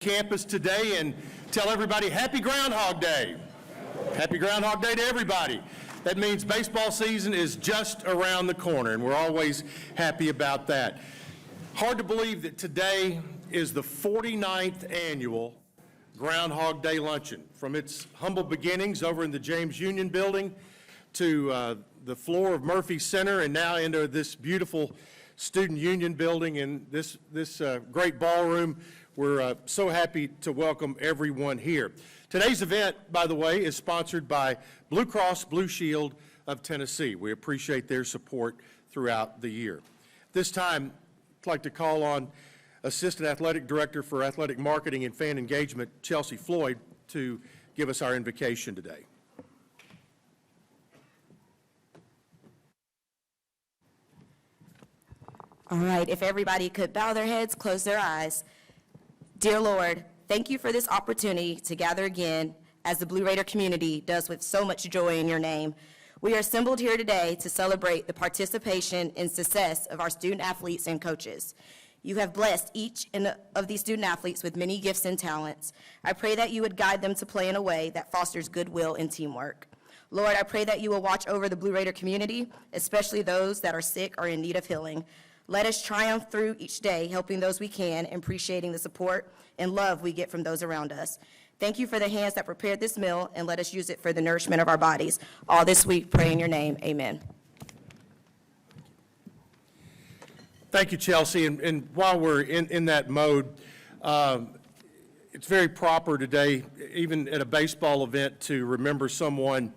campus today and tell everybody happy Groundhog Day. Happy Groundhog Day to everybody. That means baseball season is just around the corner, and we're always happy about that. Hard to believe that today is the 49th annual Groundhog Day Luncheon. From its humble beginnings over in the James Union building to the floor of Murphy Center and now into this beautiful Student Union building and this great ballroom. We're so happy to welcome everyone here. Today's event, by the way, is sponsored by Blue Cross Blue Shield of Tennessee. We appreciate their support throughout the year. This time, I'd like to call on Assistant Athletic Director for Athletic Marketing and Fan Engagement, Chelsea Floyd, to give us our invocation today. All right, if everybody could bow their heads, close their eyes. Dear Lord, thank you for this opportunity to gather again as the Blue Raider community does with so much joy in your name. We are assembled here today to celebrate the participation and success of our student athletes and coaches. You have blessed each of these student athletes with many gifts and talents. I pray that you would guide them to play in a way that fosters goodwill and teamwork. Lord, I pray that you will watch over the Blue Raider community, especially those that are sick or in need of healing. Let us triumph through each day, helping those we can and appreciating the support and love we get from those around us. Thank you for the hands that prepared this meal, and let us use it for the nourishment of our bodies. All this we pray in your name. Amen. Thank you, Chelsea. And while we're in that mode, it's very proper today, even at a baseball event, to remember someone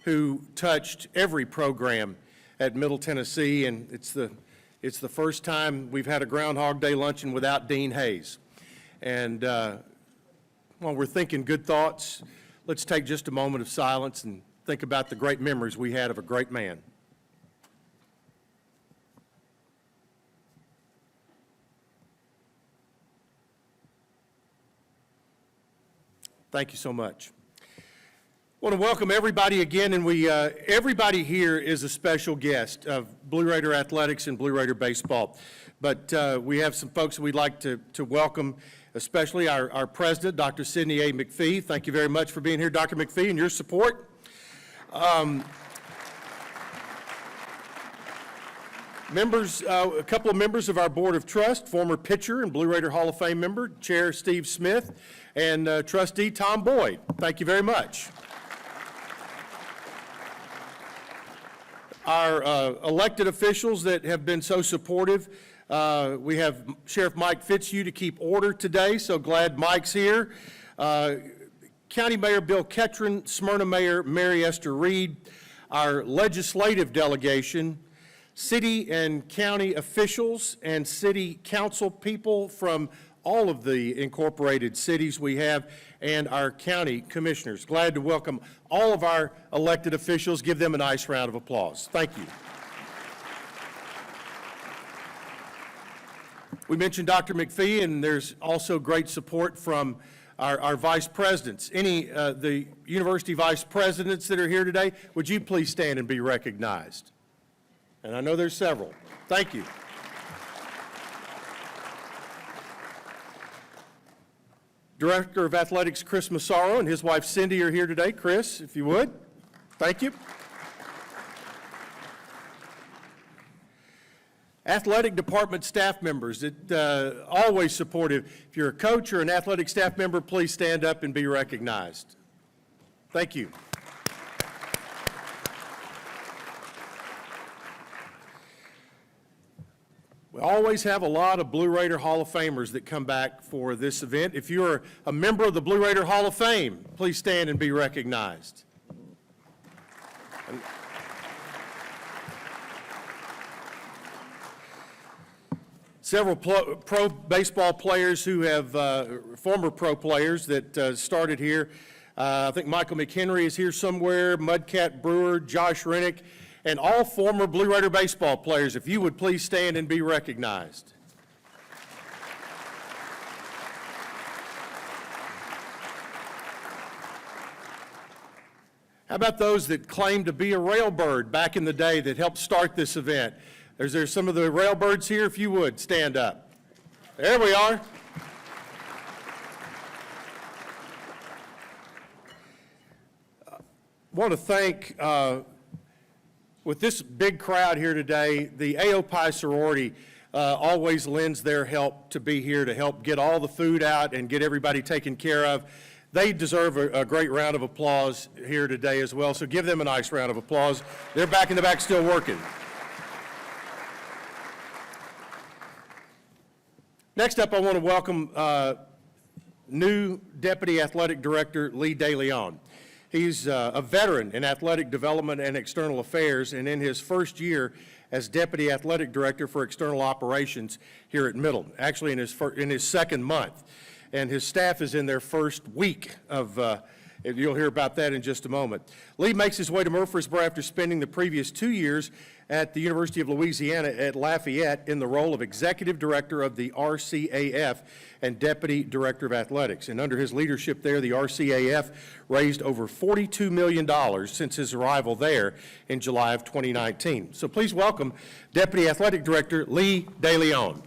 who touched every program at Middle Tennessee, and it's the first time we've had a Groundhog Day luncheon without Dean Hayes. And while we're thinking good thoughts, let's take just a moment of silence and think about the great memories we had of a great man. Thank you so much. I want to welcome everybody again, and everybody here is a special guest of Blue Raider Athletics and Blue Raider Baseball. But we have some folks we'd like to welcome, especially our president, Dr. Sidney A. McPhee. Thank you very much for being here, Dr. McPhee, and your support. A couple of members of our Board of Trust, former pitcher and Blue Raider Hall of Fame member, Chair Steve Smith, and Trustee Tom Boyd. Thank you very much. Our elected officials that have been so supportive, we have Sheriff Mike Fitzhugh to keep order today, so glad Mike's here. County Mayor Bill Ketron, Smyrna Mayor Mary Esther Reed, our legislative delegation, city and county officials and city council people from all of the incorporated cities we have, and our county commissioners. Glad to welcome all of our elected officials. Give them a nice round of applause. Thank you. We mentioned Dr. McPhee, and there's also great support from our vice presidents. The university vice presidents that are here today, would you please stand and be recognized? And I know there's several. Thank you. Director of Athletics Chris Massaro and his wife Cindy are here today. Chris, if you would. Thank you. Athletic department staff members that always supportive. If you're a coach or an athletic staff member, please stand up and be recognized. Thank you. We always have a lot of Blue Raider Hall of Famers that come back for this event. If you're a member of the Blue Raider Hall of Fame, please stand and be recognized. Several pro baseball players who have, former pro players that started here. I think Michael McHenry is here somewhere, Mudcat Brewer, Josh Rennick, and all former Blue Raider baseball players, if you would please stand and be recognized. How about those that claim to be a railbird back in the day that helped start this event? There's some of the railbirds here, if you would, stand up. There we are. want to thank, with this big crowd here today, the AOPI sorority always lends their help to be here to help get all the food out and get everybody taken care of. They deserve a great round of applause here today as well, so give them a nice round of applause. They're back in the back still working. Next up, I want to welcome new Deputy Athletic Director Lee DeLeon. He's a veteran in athletic development and external affairs, and in his first year as Deputy Athletic Director for External Operations here at Middleton, actually in his second month. And his staff is in their first week of, you'll hear about that in just a moment. Lee makes his way to Murfreesboro after spending the previous 2 years at the University of Louisiana at Lafayette in the role of Executive Director of the RCAF and Deputy Director of Athletics. And under his leadership there, the RCAF raised over $42 million since his arrival there in July of 2019. So please welcome Deputy Athletic Director Lee DeLeon.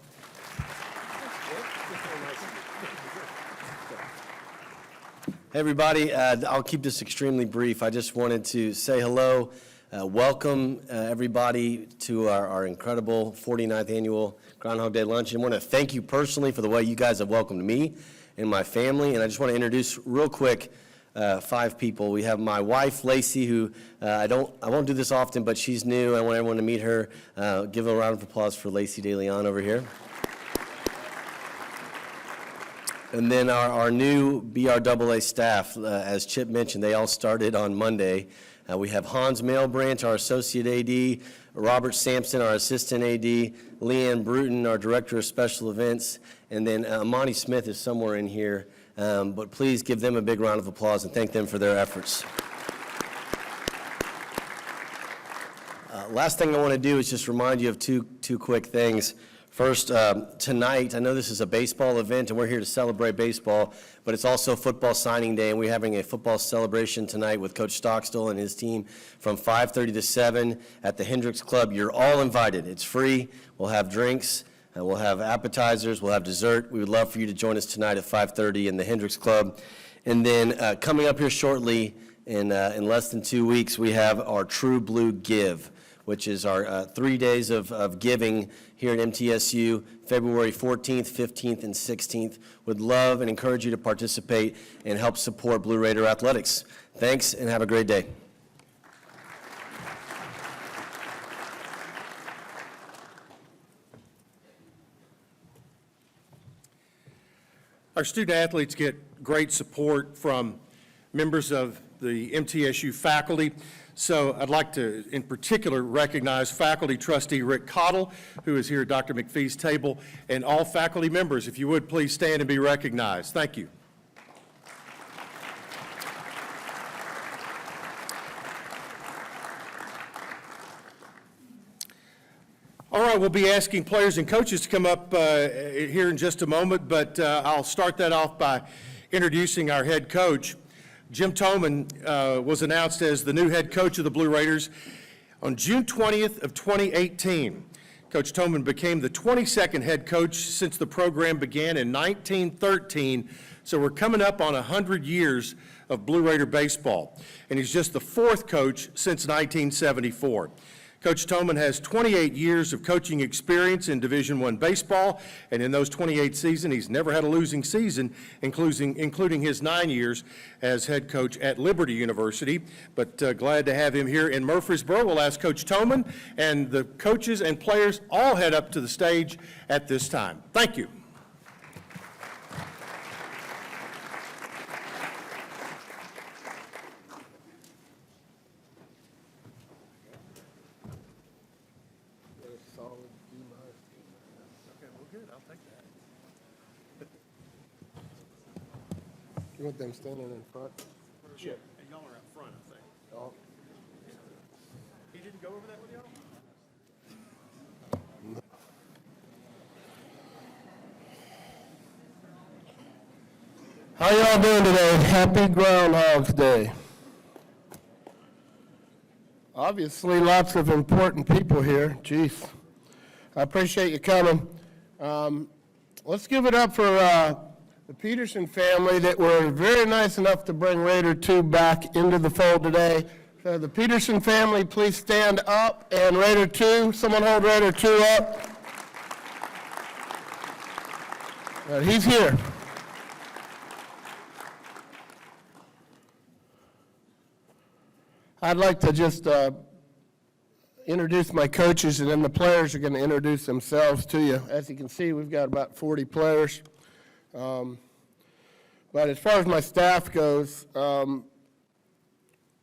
Hey everybody, I'll keep this extremely brief. I just wanted to say hello, welcome everybody to our incredible 49th annual Groundhog Day Luncheon. I want to thank you personally for the way you guys have welcomed me and my family, and I just want to introduce real quick 5 people. We have my wife, Lacey, who I won't do this often, but she's new. I want everyone to meet her. Give a round of applause for Lacey DeLeon over here. And then our new BRAA staff, as Chip mentioned, they all started on Monday. We have Hans Mailbranch, our Associate AD, Robert Sampson, our Assistant AD, Leanne Bruton, our Director of Special Events, and then Monty Smith is somewhere in here. But please give them a big round of applause and thank them for their efforts. Last thing I want to do is just remind you of two quick things. First, tonight, I know this is a baseball event, and we're here to celebrate baseball, but it's also football signing day, and we're having a football celebration tonight with Coach Stockstill and his team from 5:30 to 7 at the Hendricks Club. You're all invited. It's free. We'll have drinks. We'll have appetizers. We'll have dessert. We would love for you to join us tonight at 5:30 in the Hendricks Club. And then coming up here shortly, in less than 2 weeks, we have our True Blue Give, which is our 3 days of giving here at MTSU, February 14th, 15th, and 16th. Would love and encourage you to participate and help support Blue Raider athletics. Thanks, and have a great day. Our student athletes get great support from members of the MTSU faculty. So I'd like to, in particular, recognize faculty trustee Rick Cottle, who is here at Dr. McPhee's table, and all faculty members. If you would, please stand and be recognized. Thank you. All right, we'll be asking players and coaches to come up here in just a moment, but I'll start that off by introducing our head coach. Jim Tomlin was announced as the new head coach of the Blue Raiders on June 20th of 2018. Coach Tomlin became the 22nd head coach since the program began in 1913, so we're coming up on 100 years of Blue Raider baseball, and he's just the 4th coach since 1974. Coach Tomlin has 28 years of coaching experience in Division I baseball, and in those 28 seasons, he's never had a losing season, including his 9 years as head coach at Liberty University. But glad to have him here in Murfreesboro. We'll ask Coach Tomlin and the coaches and players all head up to the stage at this time. Thank you. You want them standing in front? Chip, and y'all are up front, I think. Oh. He didn't go over that with y'all? How y'all doing today? Happy Groundhog's Day. Obviously, lots of important people here. Jeez. I appreciate you coming. Let's give it up for the Peterson family that were very nice enough to bring Raider 2 back into the fold today. So the Peterson family, please stand up. And Raider 2, someone hold Raider 2 up. He's here. I'd like to just introduce my coaches, and then the players are going to introduce themselves to you. As you can see, we've got about 40 players. But as far as my staff goes,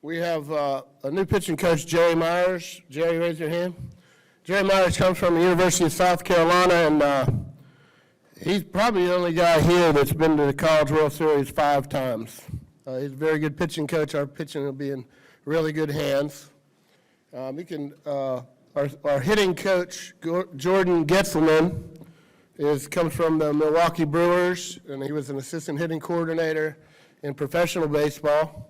we have a new pitching coach, Jerry Myers. Jerry, raise your hand. Jerry Myers comes from the University of South Carolina, and he's probably the only guy here that's been to the College World Series 5 times. He's a very good pitching coach. Our pitching will be in really good hands. Our hitting coach, Jordan Getzelman, comes from the Milwaukee Brewers, and he was an assistant hitting coordinator in professional baseball.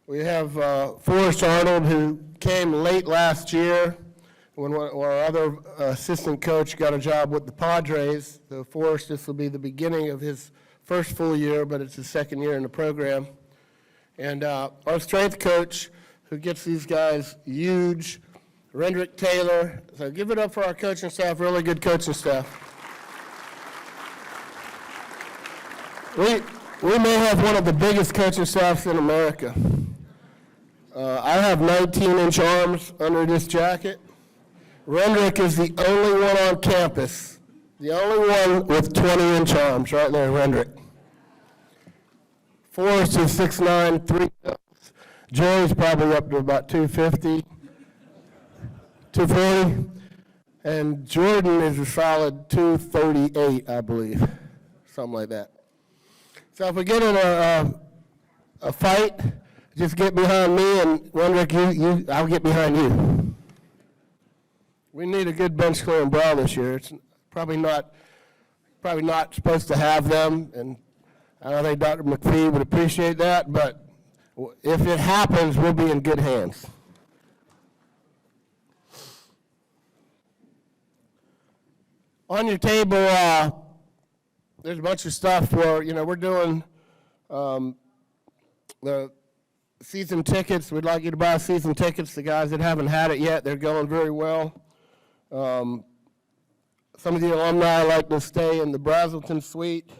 We have Forrest Arnold, who came late last year when our other assistant coach got a job with the Padres. So Forrest, this will be the beginning of his first full year, but it's his second year in the program. And our strength coach, who gets these guys huge, Rendrick Taylor. So give it up for our coaching staff, really good coaching staff. We may have one of the biggest coaching staffs in America. I have 19-inch arms under this jacket. Rendrick is the only one on campus, the only one with 20-inch arms, right there, Rendrick. Forrest is 6'9", 3 pounds. Jerry's probably up to about 250, 240. And Jordan is a solid 238, I believe, something like that. So if we get in a fight, just get behind me, and Rendrick, I'll get behind you. We need a good bench clearing brawl this year. It's probably not supposed to have them, and I don't think Dr. McPhee would appreciate that, but if it happens, we'll be in good hands. On your table, there's a bunch of stuff where, we're doing the season tickets. We'd like you to buy season tickets. The guys that haven't had it yet, they're going very well. Some of the alumni like to stay in the Brazelton suite.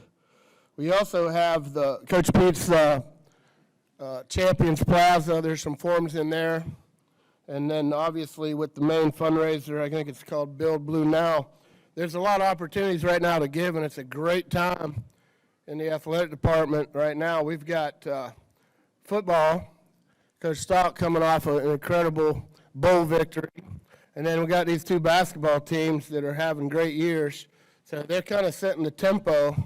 We also have the Coach Pete's Champions Plaza. There's some forms in there. And then obviously with the main fundraiser, I think it's called Build Blue Now. There's a lot of opportunities right now to give, and it's a great time in the athletic department right now. We've got football, Coach Stock coming off an incredible bowl victory. And then we got these 2 basketball teams that are having great years. So they're kind of setting the tempo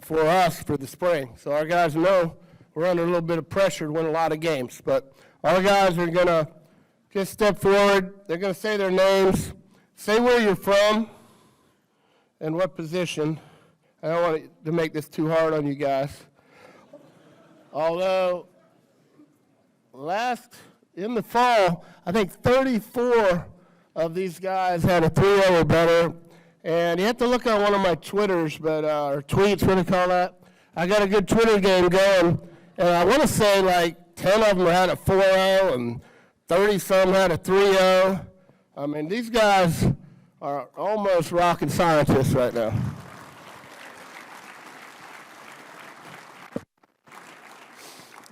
for us for the spring. So our guys know we're under a little bit of pressure to win a lot of games. But our guys are going to just step forward. They're going to say their names, say where you're from and what position. I don't want to make this too hard on you guys. Although in the fall, I think 34 of these guys had a 3-0 or better. And you have to look on one of my Twitters, or tweets, what do you call that? I got a good Twitter game going, and I want to say like 10 of them had a 4-0 and 30-some had a 3-0. I mean, these guys are almost rocket scientists right now.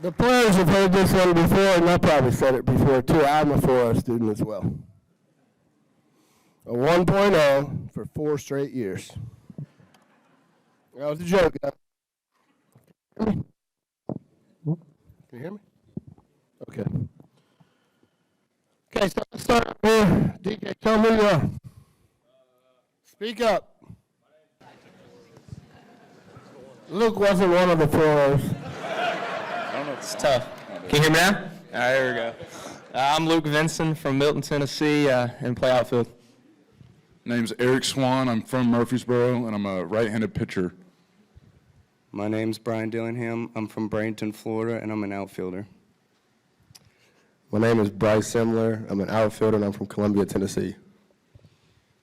The players have heard this one before, and I probably said it before too. I'm a 4-0 student as well. A 1.0 for 4 straight years. That was a joke. Can you hear me? Okay. Okay, so let's start up here. DJ, tell me who you are. Speak up. Luke wasn't one of the 4-0s. I don't know, it's tough. Can you hear me now? All right, here we go. I'm Luke Vincent from Milton, Tennessee, and play outfield. Name's Eric Swan. I'm from Murfreesboro, and I'm a right-handed pitcher. My name's Brian Dillingham. I'm from Bradenton, Florida, and I'm an outfielder. My name is Bryce Simler. I'm an outfielder, and I'm from Columbia, Tennessee.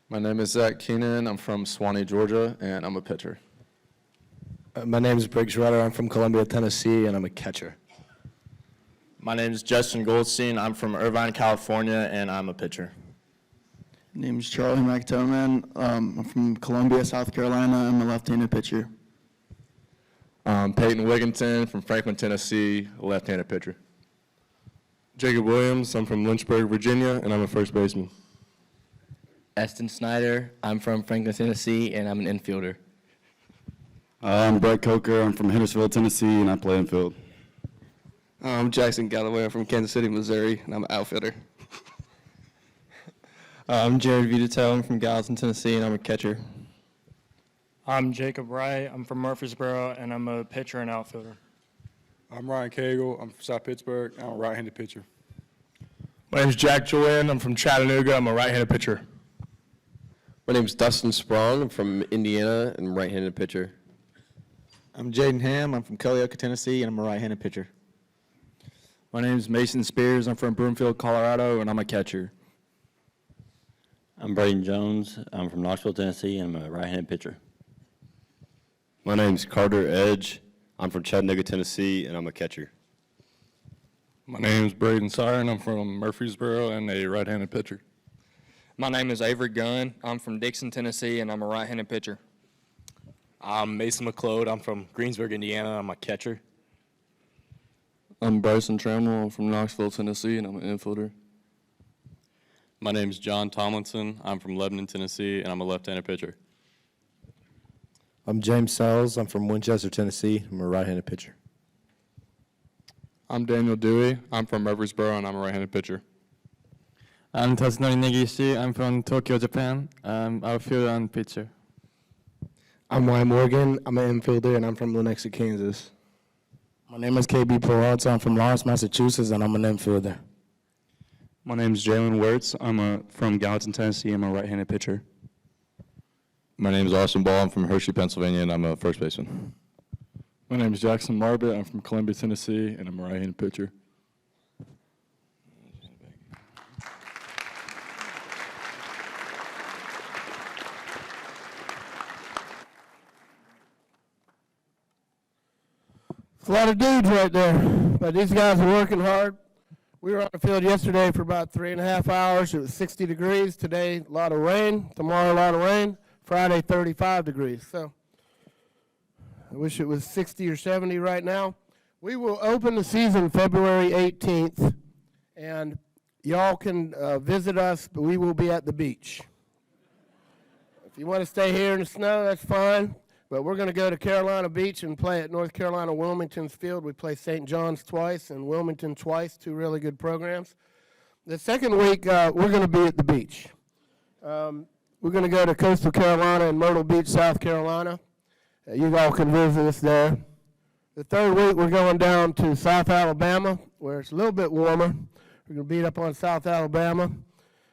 My name is Zach Keenan. I'm from Swanee, Georgia, and I'm a pitcher. My name is Briggs Rutter. I'm from Columbia, Tennessee, and I'm a catcher. My name is Justin Goldstein. I'm from Irvine, California, and I'm a pitcher. My name is Charlie McToman. I'm from Columbia, South Carolina. I'm a left-handed pitcher. Peyton Wigginton from Franklin, Tennessee, a left-handed pitcher. Jacob Williams, I'm from Lynchburg, Virginia, and I'm a first baseman. Aston Snyder. I'm from Franklin, Tennessee, and I'm an infielder. I'm Brett Coker, I'm from Hendersonville, Tennessee, and I play infield. I'm Jackson Galloway. I'm from Kansas City, Missouri, and I'm an outfielder. I'm Jared Vitatel. I'm from Gallatin, Tennessee, and I'm a catcher. I'm Jacob Wright. I'm from Murfreesboro, and I'm a pitcher and outfielder. I'm Ryan Cagle. I'm from South Pittsburgh. I'm a right-handed pitcher. My name is Jack Julian. I'm from Chattanooga. I'm a right-handed pitcher. My name is Dustin Sprong. I'm from Indiana, and I'm a right-handed pitcher. I'm Jaden Ham. I'm from Culleoka, Tennessee, and I'm a right-handed pitcher. My name is Mason Spears. I'm from Broomfield, Colorado, and I'm a catcher. I'm Braden Jones. I'm from Knoxville, Tennessee, and I'm a right-handed pitcher. My name's Carter Edge. I'm from Chattanooga, Tennessee, and I'm a catcher. My name's Braden Siren. I'm from Murfreesboro and a right-handed pitcher. My name is Avery Gunn. I'm from Dixon, Tennessee, and I'm a right-handed pitcher. I'm Mason McLeod. I'm from Greensburg, Indiana. I'm a catcher. I'm Bryson Trammell. I'm from Knoxville, Tennessee, and I'm an infielder. My name is John Tomlinson. I'm from Lebanon, Tennessee, and I'm a left-handed pitcher. I'm James Sells. I'm from Winchester, Tennessee. I'm a right-handed pitcher. I'm Daniel Dewey. I'm from Murfreesboro, and I'm a right-handed pitcher. I'm Tatsunori Negishi. I'm from Tokyo, Japan. I'm outfielder and pitcher. I'm Wyatt Morgan. I'm an infielder, and I'm from Lenexa, Kansas. My name is KB Peralta. I'm from Lawrence, Massachusetts, and I'm an infielder. My name's Jalen Wirtz. I'm from Gallatin, Tennessee. I'm a right-handed pitcher. My name is Austin Ball. I'm from Hershey, Pennsylvania, and I'm a first baseman. My name is Jackson Marbett. I'm from Columbia, Tennessee, and I'm a right-handed pitcher. It's a lot of dudes right there, but these guys are working hard. We were on the field yesterday for about 3.5 hours. It was 60 degrees. Today, a lot of rain. Tomorrow, a lot of rain. Friday, 35 degrees. So I wish it was 60 or 70 right now. We will open the season February 18th, and y'all can visit us, but we will be at the beach. If you want to stay here in the snow, that's fine. But we're going to go to Carolina Beach and play at North Carolina Wilmington's field. We play St. John's twice and Wilmington twice, two really good programs. The second week, we're going to be at the beach. We're going to go to Coastal Carolina and Myrtle Beach, South Carolina. You all can visit us there. The third week, we're going down to South Alabama, where it's a little bit warmer. We're going to beat up on South Alabama.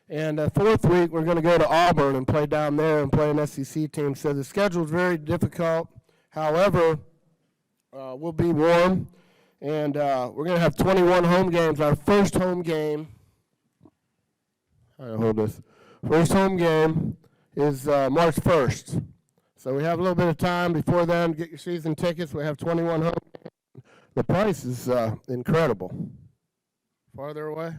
And the fourth week, we're going to go to Auburn and play down there and play an SEC team. So the schedule is very difficult. However, we'll be warm, and we're going to have 21 home games. Our first home game, first home game is March 1st. So we have a little bit of time before then to get your season tickets. We have 21 home games. The price is incredible. Farther away?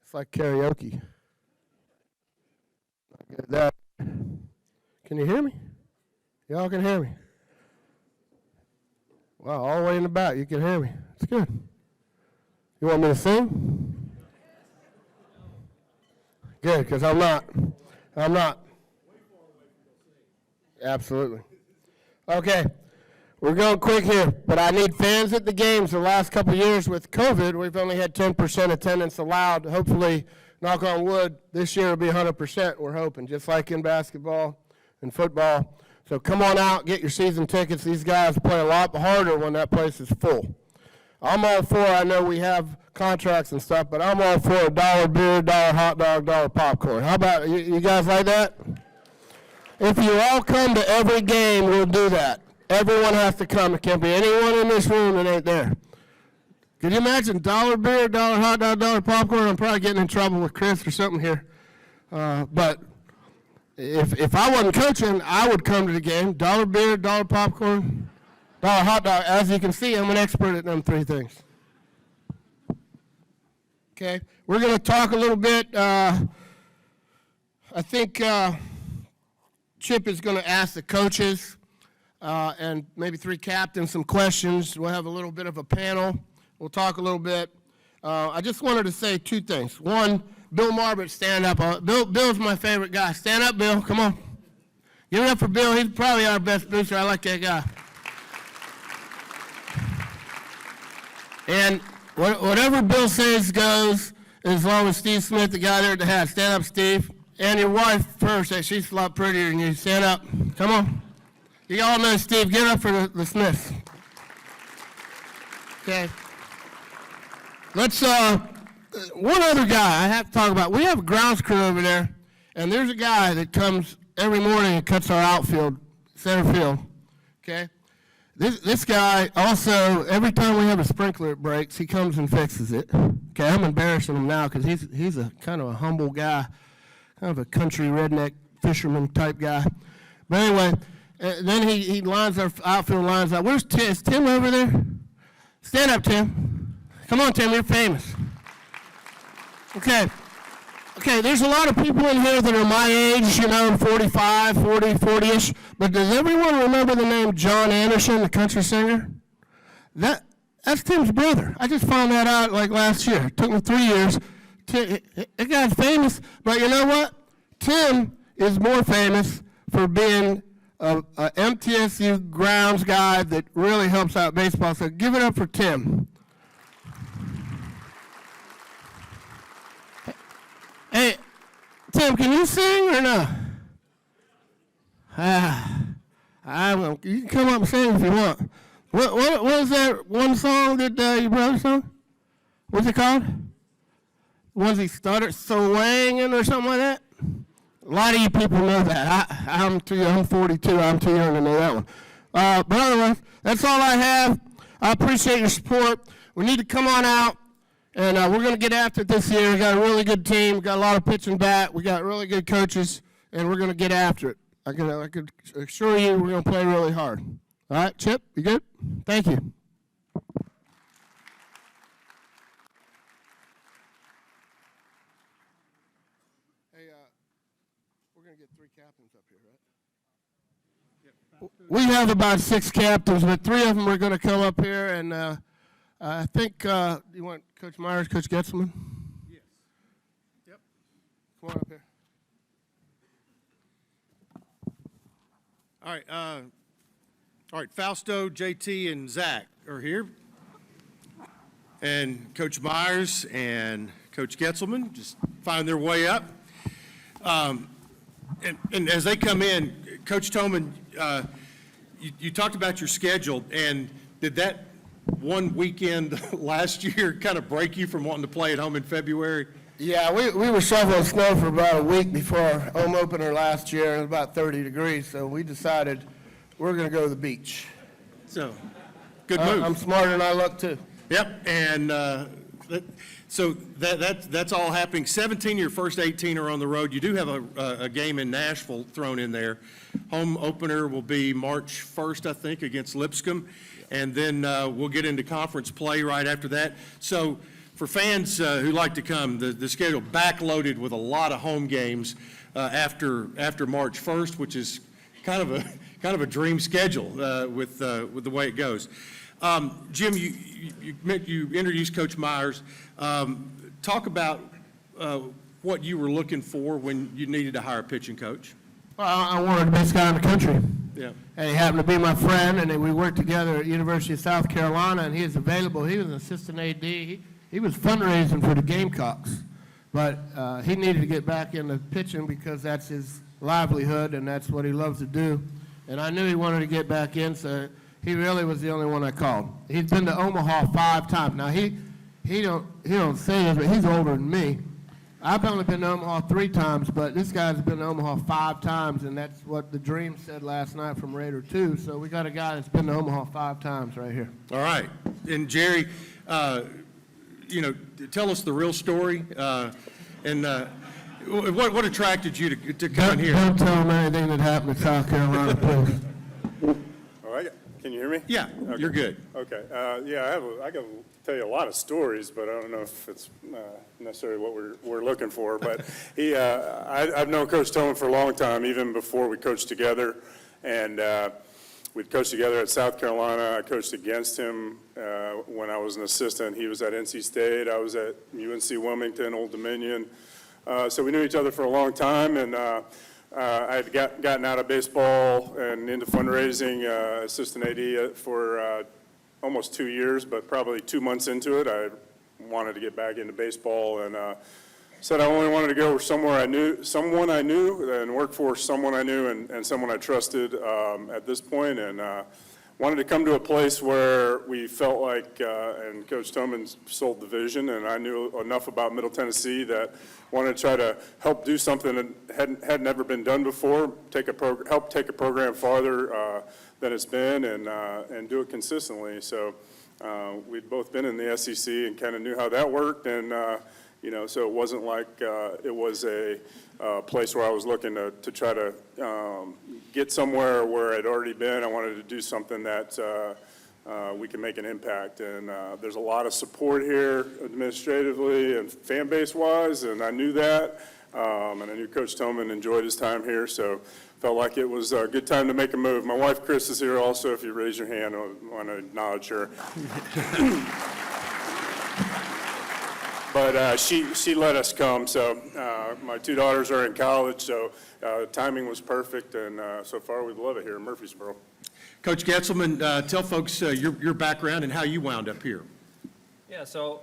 It's like karaoke. That. Can you hear me? Y'all can hear me. Wow, all the way in the back, you can hear me. It's good. You want me to sing? Good, because I'm not. I'm not. Absolutely. Okay. We're going quick here, but I need fans at the games. The last couple of years with COVID, we've only had 10% attendance allowed. Hopefully, knock on wood, this year will be 100%, we're hoping, just like in basketball and football. So come on out, get your season tickets. These guys play a lot harder when that place is full. I'm all for, I know we have contracts and stuff, but I'm all for $1 beer, $1 hot dog, $1 popcorn. How about, you guys like that? If you all come to every game, we'll do that. Everyone has to come. There can't be anyone in this room that ain't there. Can you imagine $1 beer, $1 hot dog, $1 popcorn? I'm probably getting in trouble with Chris or something here. But if I wasn't coaching, I would come to the game. $1 beer, $1 popcorn, $1 hot dog. As you can see, I'm an expert at them three things. Okay, we're going to talk a little bit. I think Chip is going to ask the coaches and maybe 3 captains some questions. We'll have a little bit of a panel. We'll talk a little bit. I just wanted to say 2 things. One, Bill Marbert, stand up. Bill's my favorite guy. Stand up, Bill. Come on. Give it up for Bill. He's probably our best booster. I like that guy. And whatever Bill says goes, as long as Steve Smith, the guy there at the hat. Stand up, Steve. And your wife first. She's a lot prettier than you. Stand up. Come on. You all know Steve. Give it up for the Smiths. Okay. Let's, one other guy I have to talk about. We have a grounds crew over there, and there's a guy that comes every morning and cuts our outfield, center field. Okay? This guy also, every time we have a sprinkler that breaks, he comes and fixes it. Okay, I'm embarrassing him now because he's a kind of a humble guy, kind of a country redneck fisherman type guy. But anyway, then he lines our outfield lines out. Where's Tim? Is Tim over there? Stand up, Tim. Come on, Tim, you're famous. Okay. Okay, there's a lot of people in here that are my age, 45, 40, 40-ish, but does everyone remember the name John Anderson, the country singer? That's Tim's brother. I just found that out like last year. It took me 3 years. That guy's famous, but you know what? Tim is more famous for being a MTSU grounds guy that really helps out baseball, so give it up for Tim. Hey, Tim, can you sing or no? I will. You can come up and sing if you want. What was that one song that your brother sung? What's it called? Was he started swinging or something like that? A lot of you people know that. I'm 42. I'm too young to know that one. But otherwise, that's all I have. I appreciate your support. We need to come on out. And we're going to get after it this year. We got a really good team. We got a lot of pitching back. We got really good coaches, and we're going to get after it. I can assure you we're going to play really hard. All right, Chip, you good? Thank you. Hey, we're going to get 3 captains up here, right? We have about 6 captains, but 3 of them are going to come up here, and I think you want Coach Myers, Coach Getzelman? Yes. Yep. Come on up here. All right, Fausto, JT, and Zach are here. And Coach Myers and Coach Getzelman just find their way up. And as they come in, Coach Tomlin, you talked about your schedule, and did that one weekend last year kind of break you from wanting to play at home in February? Yeah, we were shoveling snow for about a week before our home opener last year. It was about 30 degrees, so we decided we're going to go to the beach. So, good move. I'm smarter than I look, too. Yep, and so that's all happening. 17 of your first 18 are on the road. You do have a game in Nashville thrown in there. Home opener will be March 1st, I think, against Lipscomb, and then we'll get into conference play right after that. So for fans who like to come, the schedule backloaded with a lot of home games after March 1st, which is kind of a dream schedule with the way it goes. Jim, you introduced Coach Myers. Talk about what you were looking for when you needed to hire a pitching coach. Well, I wanted the best guy in the country. Yeah. And he happened to be my friend, and we worked together at University of South Carolina, and he is available. He was an assistant AD. He was fundraising for the Gamecocks, but he needed to get back into pitching because that's his livelihood, and that's what he loves to do. And I knew he wanted to get back in, so he really was the only one I called. He's been to Omaha 5 times. Now, he don't say this, but he's older than me. I've only been to Omaha 3 times, but this guy's been to Omaha 5 times, and that's what the Dream said last night from Raider 2. So we got a guy that's been to Omaha 5 times right here. All right. And Jerry, tell us the real story, and what attracted you to come in here? Don't tell him anything that happened in South Carolina, please. All Can you hear me? Yeah, Okay. you're good. Okay. Yeah, I can tell you a lot of stories, but I don't know if it's necessarily what we're looking for. But I've known Coach Tomlin for a long time, even before we coached together. And we'd coached together at South Carolina. I coached against him when I was an assistant. He was at NC State. I was at UNC Wilmington, Old Dominion. So we knew each other for a long time. And I had gotten out of baseball and into fundraising, assistant AD for almost 2 years, but probably 2 months into it, I wanted to get back into baseball and said I only wanted to go somewhere I knew, someone I knew, and work for someone I knew and someone I trusted at this point, and wanted to come to a place where we felt like, and Coach Tomlin sold the vision, and I knew enough about Middle Tennessee that wanted to try to help do something that had never been done before, help take a program farther than it's been, and do it consistently. So we'd both been in the SEC and kind of knew how that worked, and so it wasn't like it was a place where I was looking to try to get somewhere where I'd already been. I wanted to do something that we can make an impact. And there's a lot of support here administratively and fan base wise, and I knew that. And I knew Coach Tomlin enjoyed his time here, so felt like it was a good time to make a move. My wife, Chris, is here also. If you raise your hand, I want to acknowledge her. But she let us come, so my 2 daughters are in college, so timing was perfect, and so far we love it here in Murfreesboro. Coach Getzelman, tell folks your background and how you wound up here. Yeah, so.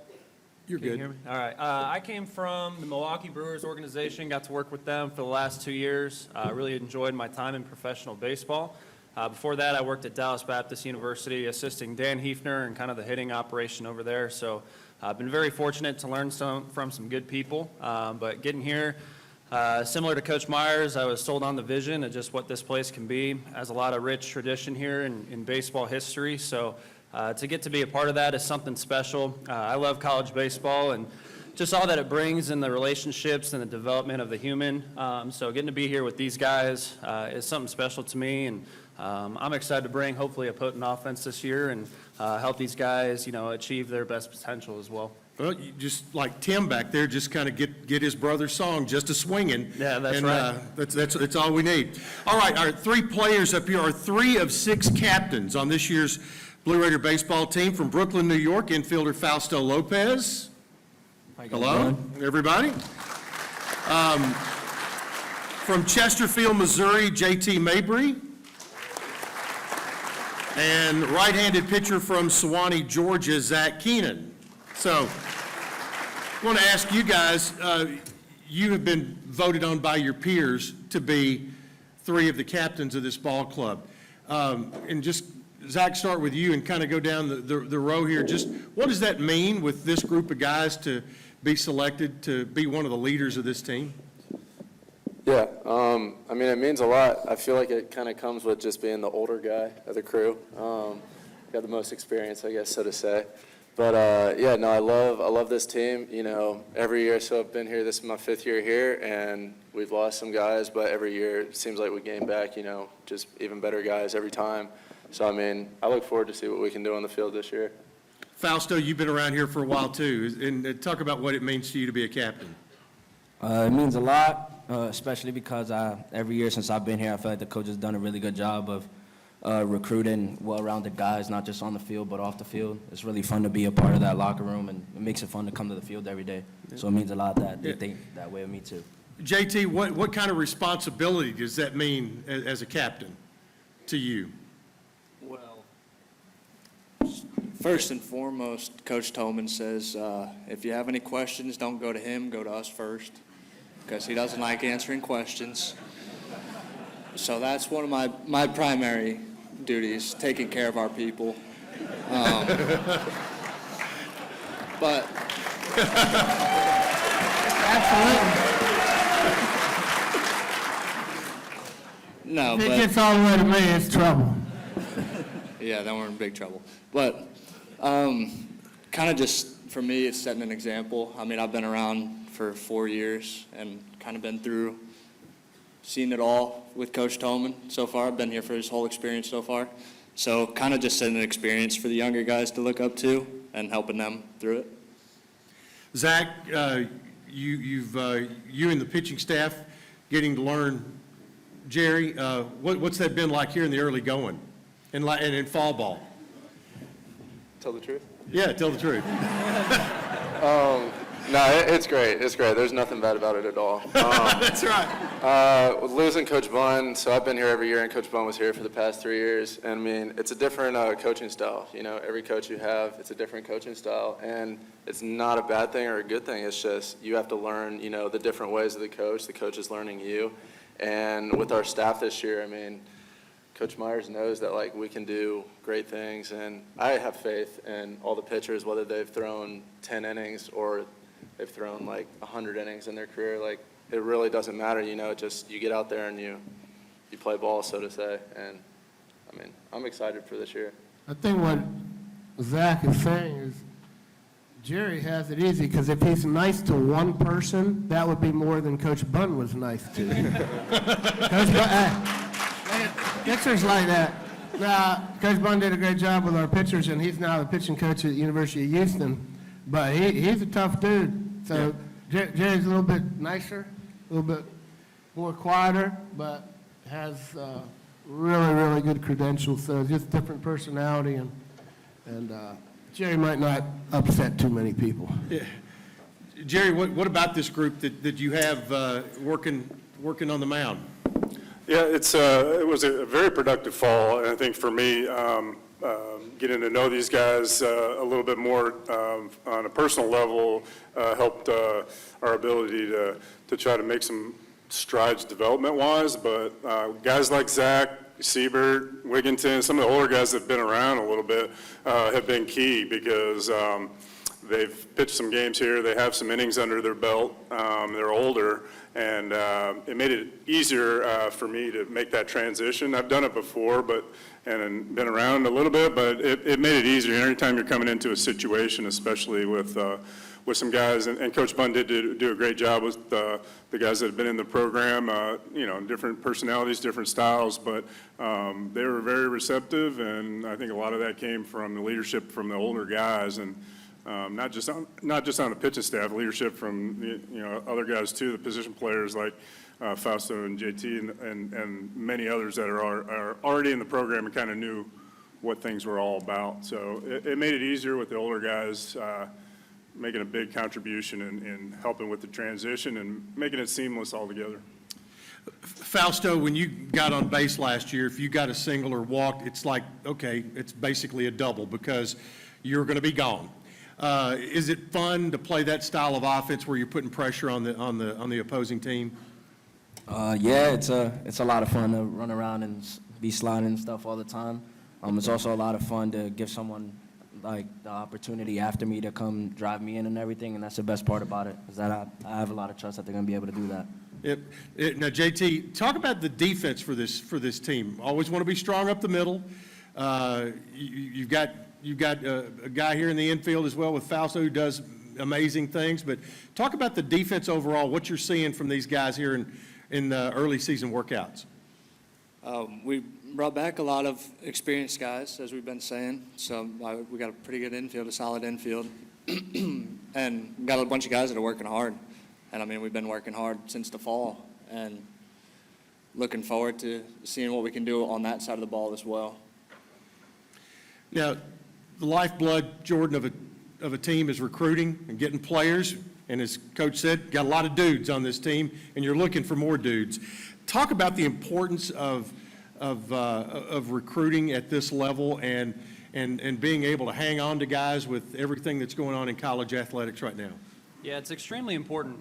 You're Can good. you hear me? All right. I came from the Milwaukee Brewers organization, got to work with them for the last 2 years. Really enjoyed my time in professional baseball. Before that, I worked at Dallas Baptist University, assisting Dan Hefner and kind of the hitting operation over there. So I've been very fortunate to learn from some good people. But getting here, similar to Coach Myers, I was sold on the vision of just what this place can be. Has a lot of rich tradition here in baseball history. So to get to be a part of that is something special. I love college baseball and just all that it brings in the relationships and the development of the human. So getting to be here with these guys is something special to me, and I'm excited to bring hopefully a potent offense this year and help these guys, achieve their best potential as well. Well, you just like Tim back there, just kind of get his brother's song, Just a Swingin'. Yeah, that's and, right. That's all we need. All right, our 3 players up here are 3 of 6 captains on this year's Blue Raider baseball team. From Brooklyn, New York, infielder Fausto Lopez. Hello, everybody. From Chesterfield, Missouri, J.T. Mabry. And right-handed pitcher from Sewanee, Georgia, Zach Keenan. So I want to ask you guys, you have been voted on by your peers to be 3 of the captains of this ball club. And just, Zach, start with you and kind of go down the row here. Just what does that mean with this group of guys to be selected to be one of the leaders of this team? Yeah, I mean, it means a lot. I feel like it kind of comes with just being the older guy of the crew. Got the most experience, I guess, so to say. But yeah, no, I love this team. Every year, so I've been here. This is my 5th year here, and we've lost some guys, but every year it seems like we gain back. Just even better guys every time. So I mean, I look forward to see what we can do on the field this year. Fausto, you've been around here for a while too, and talk about what it means to you to be a captain. It means a lot, especially because every year since I've been here, I feel like the coach has done a really good job of recruiting well-rounded guys, not just on the field, but off the field. It's really fun to be a part of that locker room, and it makes it fun to come to the field every day. So it means a lot that they think that way of me too. JT, what kind of responsibility does that mean as a captain to you? Well, first and foremost, Coach Tomlin says, if you have any questions, don't go to him, go to us first, because he doesn't like answering questions. So that's one of my primary duties, taking care of our people. But no, if it but gets all the way to me, it's trouble. yeah, then we're in big trouble. But kind of just for me, it's setting an example. I mean, I've been around for 4 years and kind of been through, seen it all with Coach Tomlin so far. I've been here for his whole experience so far. So kind of just setting an experience for the younger guys to look up to and helping them through it. Zach, you and the pitching staff getting to learn Jerry. What's that been like here in the early going and in fall ball? Tell the truth? Yeah, tell the truth. No, it's great. It's great. There's nothing bad about it at all. That's right. Losing Coach Bunn, so I've been here every year, and Coach Bunn was here for the past 3 years. And I mean, it's a different coaching style. You know, every coach you have, it's a different coaching style, and it's not a bad thing or a good thing. It's just you have to learn, you know, the different ways of the coach. The coach is learning you. And with our staff this year, I mean, Coach Myers knows that, like, we can do great things, and I have faith in all the pitchers, whether they've thrown 10 innings or they've thrown, like, 100 innings in their career. Like, it really doesn't matter, you know, just you get out there and you play ball, so to say. And, I mean, I'm excited for this year. I think what Zach is saying is Jerry has it easy, because if he's nice to one person, that would be more than Coach Bunn was nice to. Coach Bunn, pitchers like that. Now, Coach Bunn did a great job with our pitchers, and he's now the pitching coach at the University of Houston. But he's a tough dude. So Jerry's a little bit nicer, a little bit more quieter, but has really, really good credentials. So just different personality, and Jerry might not upset too many people. Yeah. Jerry, what about this group that you have working on the mound? Yeah, it was a very productive fall, and I think for me, getting to know these guys a little bit more on a personal level helped our ability to try to make some strides development-wise. But guys like Zach, Siebert, Wigginton, some of the older guys that have been around a little bit have been key, because they've pitched some games here. They have some innings under their belt. They're older, and it made it easier for me to make that transition. I've done it before, and been around a little bit, but it made it easier. Every time you're coming into a situation, especially with some guys, and Coach Bunn did do a great job with the guys that have been in the program, you know, different personalities, different styles, but they were very receptive, and I think a lot of that came from the leadership from the older guys, and not just on the pitching staff, leadership from you know, other guys too, the position players like Fausto and JT and many others that are already in the program and kind of knew what things were all about. So it made it easier with the older guys making a big contribution in helping with the transition and making it seamless altogether. Fausto, when you got on base last year, if you got a single or walked, it's like, okay, it's basically a double because you're going to be gone. Is it fun to play that style of offense where you're putting pressure on the opposing team? Yeah, it's a lot of fun to run around and be sliding and stuff all the time. It's also a lot of fun to give someone like the opportunity after me to come drive me in and everything, and that's the best part about it, is that I have a lot of trust that they're going to be able to do that. Now, JT, talk about the defense for this team. Always want to be strong up the middle. You've got a guy here in the infield as well with Fausto who does amazing things. But talk about the defense overall, what you're seeing from these guys here in early season workouts. We brought back a lot of experienced guys, as we've been saying. So we got a pretty good infield, a solid infield. And we got a bunch of guys that are working hard. And, I mean, we've been working hard since the fall and looking forward to seeing what we can do on that side of the ball as well. Now, the lifeblood, Jordan, of a team is recruiting and getting players. And as Coach said, got a lot of dudes on this team, and you're looking for more dudes. Talk about the importance of recruiting at this level and being able to hang on to guys with everything that's going on in college athletics right now. Yeah, it's extremely important.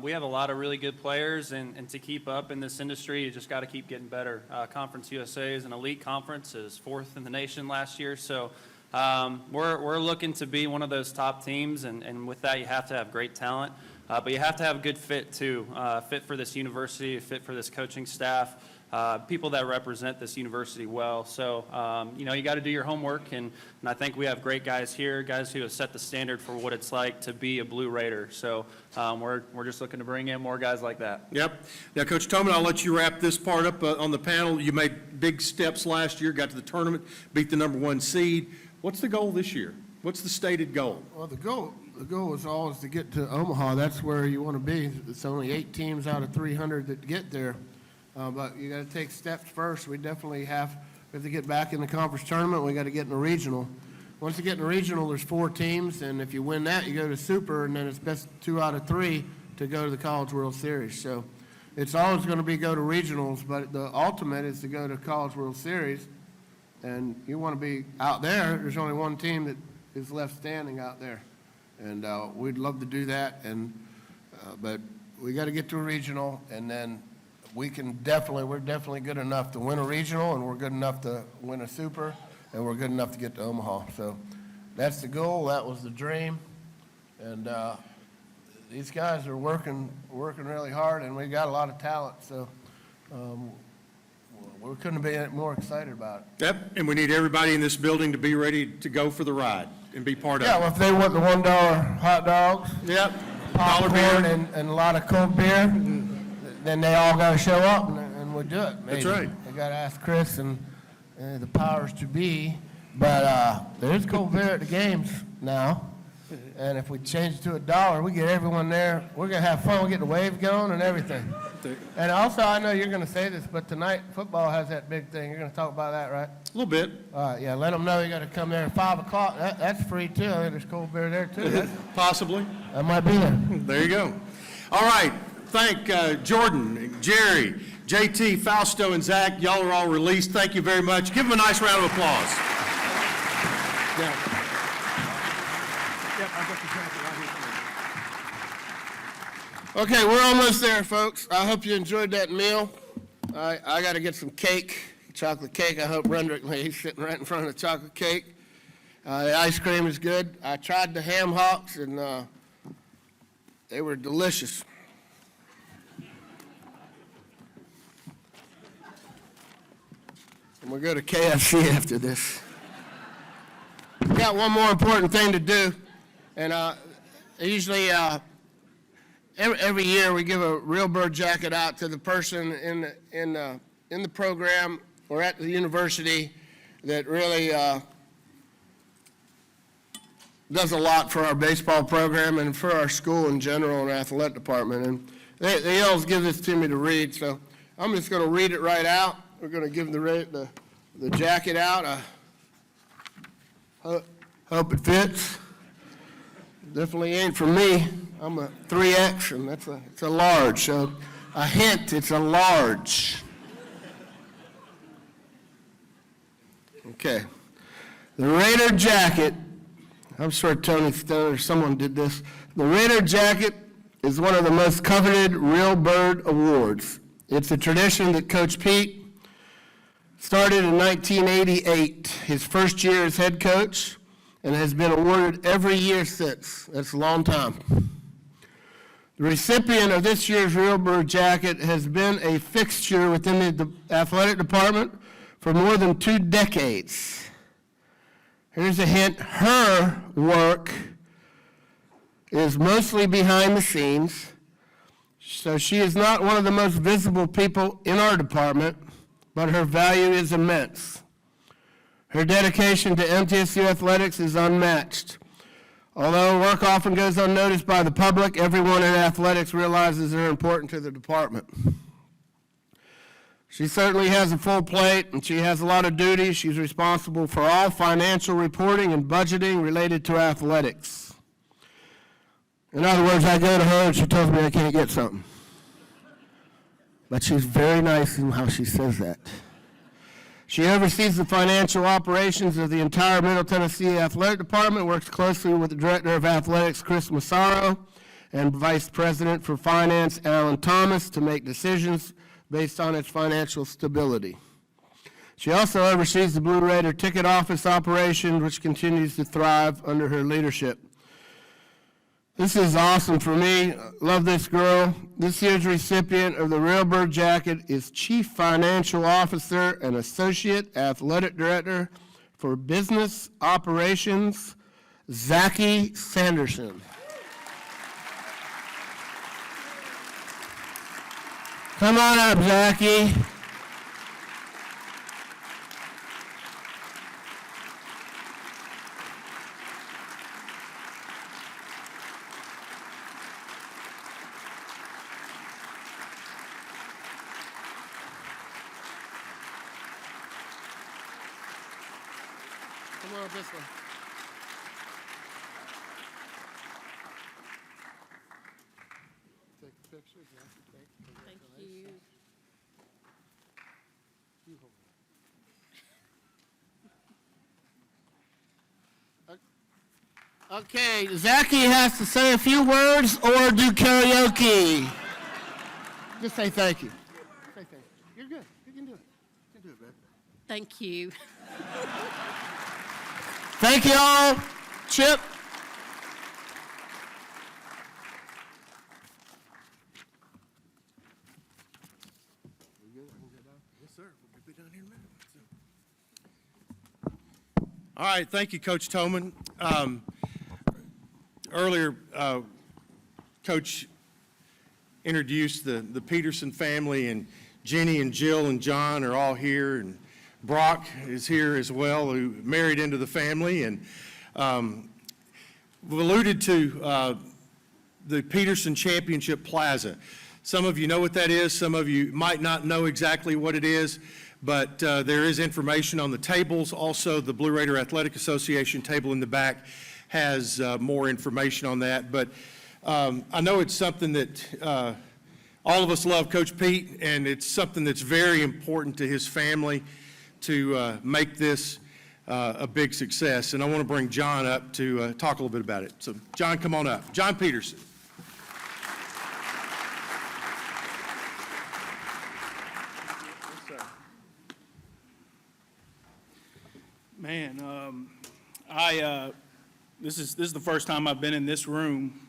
We have a lot of really good players, and to keep up in this industry, you just got to keep getting better. Conference USA is an elite conference, is 4th in the nation last year, so we're looking to be one of those top teams, and with that, you have to have great talent, but you have to have a good fit too, fit for this university, fit for this coaching staff. people that represent this university well. So, you know, you got to do your homework, and I think we have great guys here, guys who have set the standard for what it's like to be a Blue Raider. So we're just looking to bring in more guys like that. Yep. Now, Coach Tomlin, I'll let you wrap this part up on the panel. You made big steps last year, got to the tournament, beat the #1 seed. What's the goal this year? What's the stated goal? Well, the goal is always to get to Omaha. That's where you want to be. It's only 8 teams out of 300 that get there. But you got to take steps first. We definitely have to get back in the conference tournament. We got to get in the regional. Once you get in the regional, there's 4 teams, and if you win that, you go to Super, and then it's best 2 out of 3 to go to the College World Series. So it's always going to be go to regionals, but the ultimate is to go to College World Series, and you want to be out there. There's only one team that is left standing out there, and we'd love to do that. And but we got to get to a regional, and then we're definitely good enough to win a regional, and we're good enough to win a Super, and we're good enough to get to Omaha. So that's the goal. That was the dream. And these guys are working really hard, and we got a lot of talent. So we couldn't be more excited about it. Yep, and we need everybody in this building to be ready to go for the ride and be part of it. Yeah, well, if they want the $1 hot dogs, yep, popcorn, and a lot of cold beer, then they all got to show up, and we'll do it. Maybe. That's right. They got to ask Chris and the powers to be. But there's cold beer at the games now, and if we change it to $1, we get everyone there. We're going to have fun. We'll get the wave going and everything. And also, I know you're going to say this, but tonight football has that big thing. You're going to talk about that, right? A little bit. All right, yeah, let them know you got to come there at 5 o'clock. That's free, too. I think there's cold beer there, too. Possibly. I might be there. There you go. All right. Thank Jordan, Jerry, JT, Fausto, and Zach. Y'all are all released. Thank you very much. Give them a nice round of applause. Yeah. Yep, I've got the jacket right here. Okay, we're almost there, folks. I hope you enjoyed that meal. I got to get some cake, chocolate cake. I hope Rendrick, he's sitting right in front of the chocolate cake. The ice cream is good. I tried the ham hocks, and they were delicious. And we'll go to KFC after this. We got one more important thing to do, and usually every year we give a Real Bird jacket out to the person in the program or at the university that really does a lot for our baseball program and for our school in general and athletic department. And they always give this to me to read, so I'm just going to read it right out. We're going to give the jacket out. Hope it fits. Definitely ain't for me. I'm a 3X, and it's a large. So a hint, it's a large. Okay. The Raider jacket. I'm sure Tony Stone or someone did this. The Raider jacket is one of the most coveted Real Bird awards. It's a tradition that Coach Pete started in 1988, his first year as head coach, and has been awarded every year since. That's a long time. The recipient of this year's Real Bird jacket has been a fixture within the athletic department for more than 2 decades. Here's a hint. Her work is mostly behind the scenes, so she is not one of the most visible people in our department, but her value is immense. Her dedication to MTSU athletics is unmatched. Although work often goes unnoticed by the public, everyone in athletics realizes they're important to the department. She certainly has a full plate, and she has a lot of duties. She's responsible for all financial reporting and budgeting related to athletics. In other words, I go to her and she tells me I can't get something. But she's very nice in how she says that. She oversees the financial operations of the entire Middle Tennessee Athletic Department, works closely with the Director of Athletics, Chris Massaro, and Vice President for Finance, Alan Thomas, to make decisions based on its financial stability. She also oversees the Blue Raider ticket office operation, which continues to thrive under her leadership. This is awesome for me. Love this girl. This year's recipient of the Real Bird Jacket is Chief Financial Officer and Associate Athletic Director for Business Operations, Zachy Sanderson. Come on up, Zachy. Come on up this way. Take a picture, Zachy. Thank you. Okay, Zachy has to say a few words or do karaoke. Just say thank you. Say thank you. You're good. You can do it. You can do it, babe. Thank you. Thank you all. Chip. Yes, sir. We'll be down here in a minute. All right, thank you, Coach Tomlin. Earlier, Coach introduced the Peterson family, and Jenny and Jill and John are all here, and Brock is here as well, who married into the family. And we've alluded to the Peterson Championship Plaza. Some of you know what that is. Some of you might not know exactly what it is, but there is information on the tables. Also, the Blue Raider Athletic Association table in the back has more information on that. But I know it's something that all of us love Coach Pete, and it's something that's very important to his family to make this a big success. And I want to bring John up to talk a little bit about it. So, John, come on up. John Peterson. Man, this is the first time I've been in this room.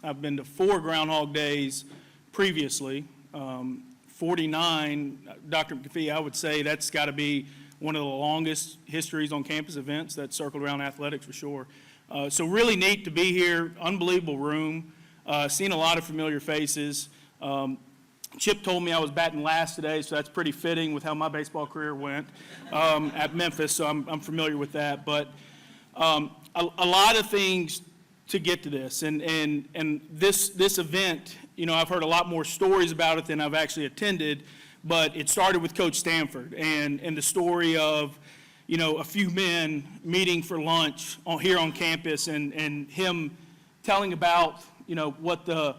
I've been to 4 Groundhog Days previously. 49, Dr. McAfee, I would say that's got to be one of the longest histories on campus events that circled around athletics for sure. So really neat to be here, unbelievable room, seen a lot of familiar faces. Chip told me I was batting last today, so that's pretty fitting with how my baseball career went at Memphis, so I'm familiar with that. But a lot of things to get to this, and this event, you know, I've heard a lot more stories about it than I've actually attended, but it started with Coach Stanford and the story of, you know, a few men meeting for lunch here on campus and him telling about, you know, what the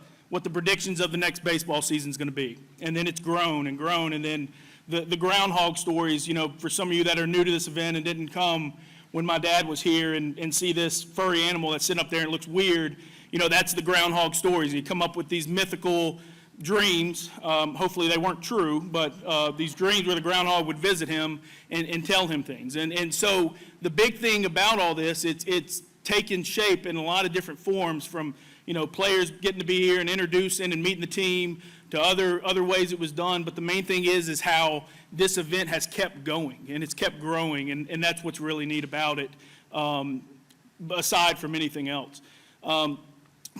predictions of the next baseball season is going to be. And then it's grown and grown. And then the Groundhog stories, you know, for some of you that are new to this event and didn't come when my dad was here and see this furry animal that's sitting up there and it looks weird, you know, that's the Groundhog stories. And you come up with these mythical dreams. Hopefully they weren't true, but these dreams where the groundhog would visit him and tell him things. And so the big thing about all this, it's taken shape in a lot of different forms, from, you know, players getting to be here and introducing and meeting the team to other ways it was done. But the main thing is how this event has kept going and it's kept growing, and that's what's really neat about it, aside from anything else.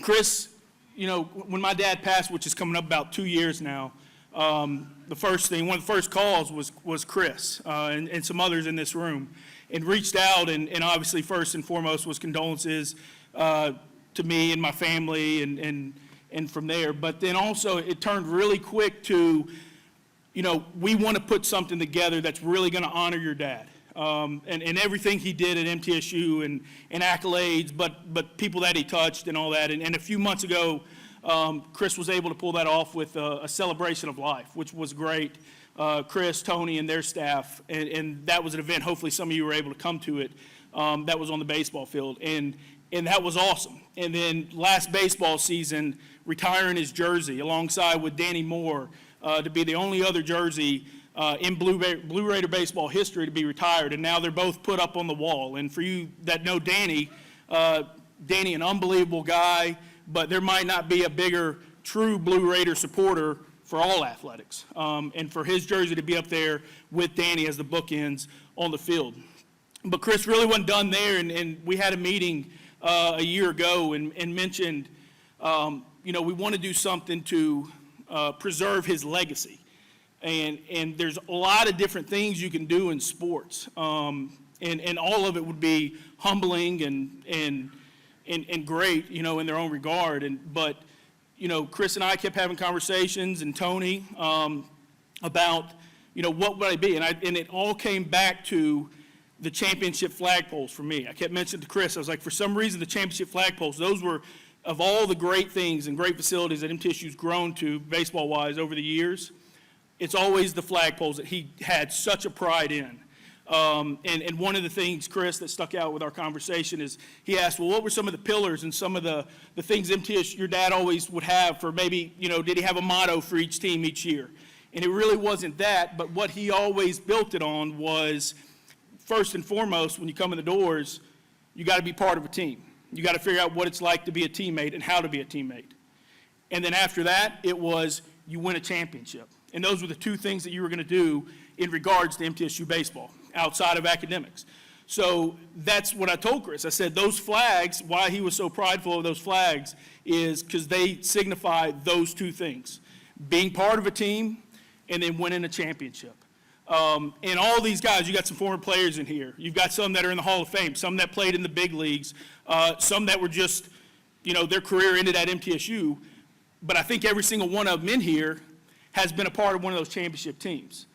Chris, you know, when my dad passed, which is coming up about 2 years now, one of the first calls was Chris and some others in this room, and reached out, and obviously first and foremost was condolences to me and my family, and from there. But then also it turned really quick to, you know, we want to put something together that's really going to honor your dad. And everything he did at MTSU and accolades, but people that he touched and all that. And a few months ago, Chris was able to pull that off with a celebration of life, which was great. Chris, Tony, and their staff, and that was an event, hopefully some of you were able to come to it, that was on the baseball field, and that was awesome. And then last baseball season, retiring his jersey alongside with Danny Moore to be the only other jersey in Blue Raider baseball history to be retired, and now they're both put up on the wall. And for you that know Danny Danny an unbelievable guy, but there might not be a bigger true Blue Raider supporter for all athletics, and for his jersey to be up there with Danny as the bookends on the field. But Chris really wasn't done there, and we had a meeting a year ago and mentioned, we want to do something to preserve his legacy. And there's a lot of different things you can do in sports, and all of it would be humbling and great, in their own regard. But Chris and I kept having conversations, and Tony, about, what would I be? And it all came back to the championship flagpoles for me. I kept mentioning to Chris, I was like, for some reason, the championship flagpoles, those were, of all the great things and great facilities that MTSU's grown to, baseball-wise, over the years, it's always the flagpoles that he had such a pride in. And one of the things, Chris, that stuck out with our conversation is he asked, well, what were some of the pillars and some of the things MTSU, your dad always would have for maybe, did he have a motto for each team each year? And it really wasn't that, but what he always built it on was, first and foremost, when you come in the doors, you got to be part of a team. You got to figure out what it's like to be a teammate and how to be a teammate. And then after that, it was you win a championship. And those were the two things that you were going to do in regards to MTSU baseball, outside of academics. So that's what I told Chris. I said those flags, why he was so prideful of those flags is because they signify those two things, being part of a team and then winning a championship. And all these guys, you got some former players in here. You've got some that are in the Hall of Fame, some that played in the big leagues, some that were just, their career ended at MTSU. But I think every single one of them in here has been a part of one of those championship teams.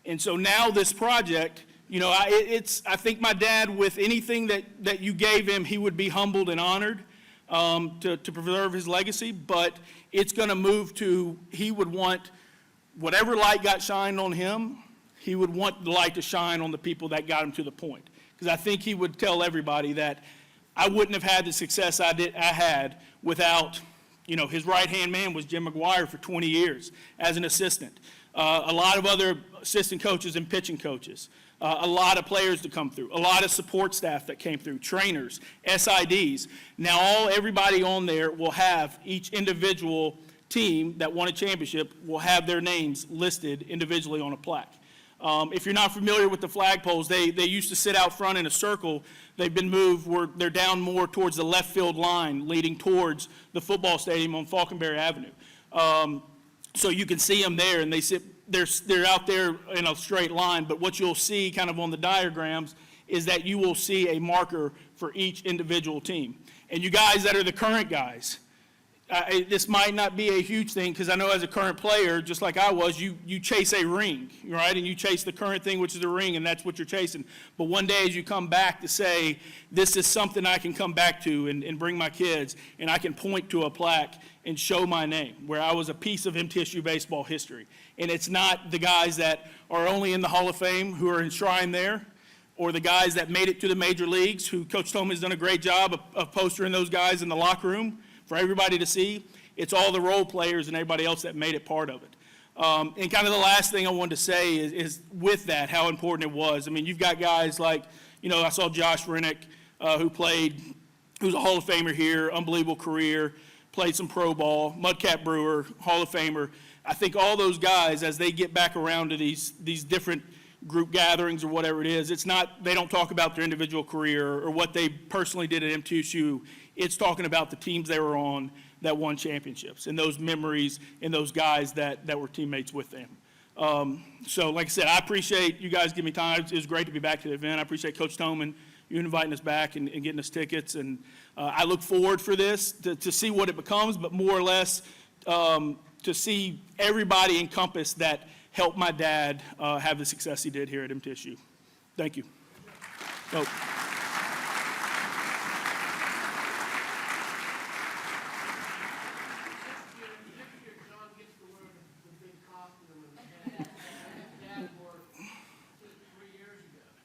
And so now this project, I think my dad, with anything that you gave him, he would be humbled and honored to preserve his legacy. But it's going to move to, he would want whatever light got shined on him, he would want the light to shine on the people that got him to the point. Because I think he would tell everybody that I wouldn't have had the success I had without, his right-hand man was Jim McGuire for 20 years as an assistant. A lot of other assistant coaches and pitching coaches. A lot of players to come through. A lot of support staff that came through. Trainers, SIDs. Now everybody on there will have each individual team that won a championship will have their names listed individually on a plaque. If you're not familiar with the flagpoles, they used to sit out front in a circle. They've been moved where they're down more towards the left field line, leading towards the football stadium on Falconberry Avenue. So you can see them there, and they're out there in a straight line. But what you'll see kind of on the diagrams is that you will see a marker for each individual team. And you guys that are the current guys, this might not be a huge thing, because I know as a current player, just like I was, you chase a ring, right? And you chase the current thing, which is the ring, and that's what you're chasing. But one day as you come back to say, this is something I can come back to and bring my kids, and I can point to a plaque and show my name, where I was a piece of MTSU baseball history. And it's not the guys that are only in the Hall of Fame who are enshrined there, or the guys that made it to the major leagues, who Coach Tomlin has done a great job of postering those guys in the locker room for everybody to see. It's all the role players and everybody else that made it part of it. And kind of the last thing I wanted to say is with that, how important it was. I mean, you've got guys like, I saw Josh Rennick, who's a Hall of Famer here, unbelievable career, played some pro ball, Mudcat Brewer, Hall of Famer. I think all those guys, as they get back around to these different group gatherings or whatever it is, it's not, they don't talk about their individual career or what they personally did at MTSU. It's talking about the teams they were on that won championships and those memories and those guys that were teammates with them. So like I said, I appreciate you guys giving me time. It was great to be back to the event. I appreciate Coach Tomlin, you inviting us back and getting us tickets. And I look forward for this to see what it becomes, but more or less to see everybody encompass that helped my dad have the success he did here at MTSU. Thank you. So,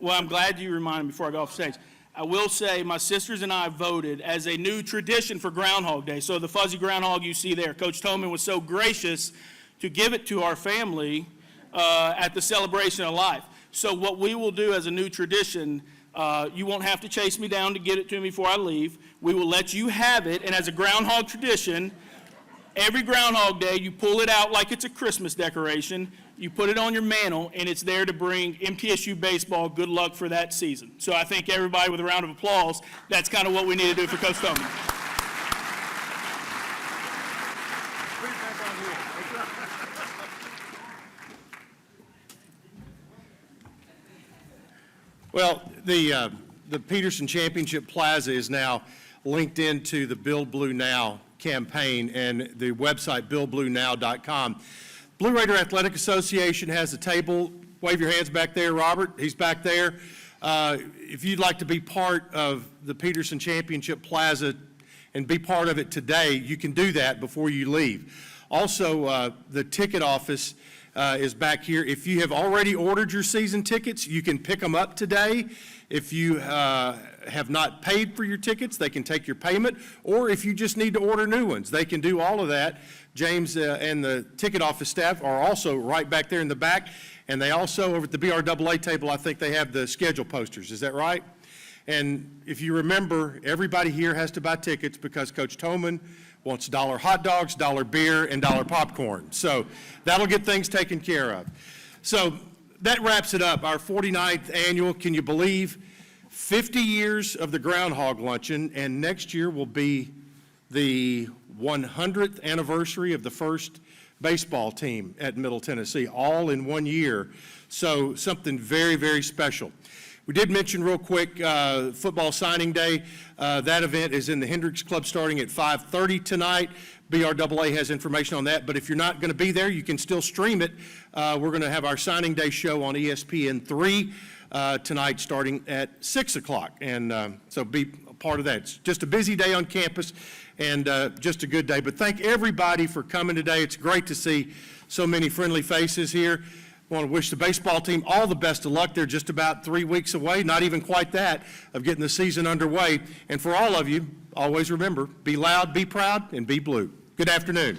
well, I'm glad you reminded me before I go off stage. I will say my sisters and I voted as a new tradition for Groundhog Day. So the fuzzy groundhog you see there, Coach Tomlin was so gracious to give it to our family at the celebration of life. So what we will do as a new tradition, You won't have to chase me down to get it to me before I leave. We will let you have it, and as a Groundhog tradition, every Groundhog Day, you pull it out like it's a Christmas decoration, you put it on your mantle, and it's there to bring MTSU baseball good luck for that season. So I think everybody, with a round of applause, that's kind of what we need to do for Coach Tomlin. Well, the Peterson Championship Plaza is now linked into the Build Blue Now campaign and the website buildbluenow.com. Blue Raider Athletic Association has a table. Wave your hands back there, Robert. He's back there. If you'd like to be part of the Peterson Championship Plaza and be part of it today, you can do that before you leave. Also, the ticket office is back here. If you have already ordered your season tickets, you can pick them up today. If you have not paid for your tickets, they can take your payment, or if you just need to order new ones, they can do all of that. James and the ticket office staff are also right back there in the back, and they also, over at the BRAA table, I think they have the schedule posters. Is that right? And if you remember, everybody here has to buy tickets because Coach Tomlin wants $1 hot dogs, $1 beer, and $1 popcorn. So that'll get things taken care of. So that wraps it up, our 49th annual, can you believe, 50 years of the Groundhog Luncheon, and next year will be the 100th anniversary of the first baseball team at Middle Tennessee, all in 1 year. So something very, very special. We did mention real quick football signing day. That event is in the Hendricks Club starting at 5:30 tonight. BRAA has information on that, but if you're not going to be there, you can still stream it. We're going to have our signing day show on ESPN3 tonight starting at 6 o'clock, and so be a part of that. It's just a busy day on campus and just a good day, but thank everybody for coming today. It's great to see so many friendly faces here. I want to wish the baseball team all the best of luck. They're just about 3 weeks away, not even quite that, of getting the season underway. And for all of you, always remember, be loud, be proud, and be blue. Good afternoon.